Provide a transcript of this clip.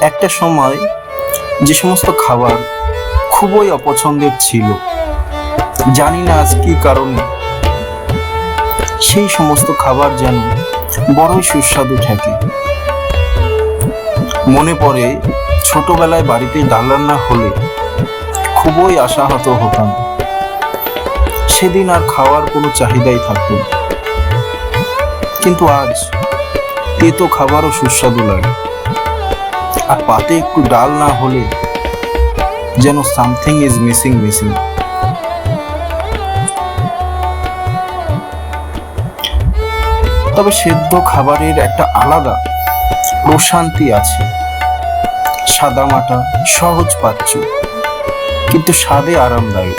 একটা সময় যে সমস্ত খাবার খুবই অপছন্দের ছিল, জানি না আজ কি কারণে সেই সমস্ত খাবার যেন বড়ই সুস্বাদু থাকে। মনে পড়ে ছোটবেলায় বাড়িতে ডাল রান্না হলে খুবই আশাহত হতাম। সেদিন আর খাওয়ার কোনো চাহিদাই থাকতো না, কিন্তু আজ তেতো খাবারও সুস্বাদু লাগে। আর পাতে একটু ডাল না হলে যেন সামথিং ইজ মিসিং। তবে সেদ্ধ খাবারের একটা আলাদা প্রশান্তি আছে। সাদামাটা সহজ পাচ্য, কিন্তু স্বাদে আরামদায়ক।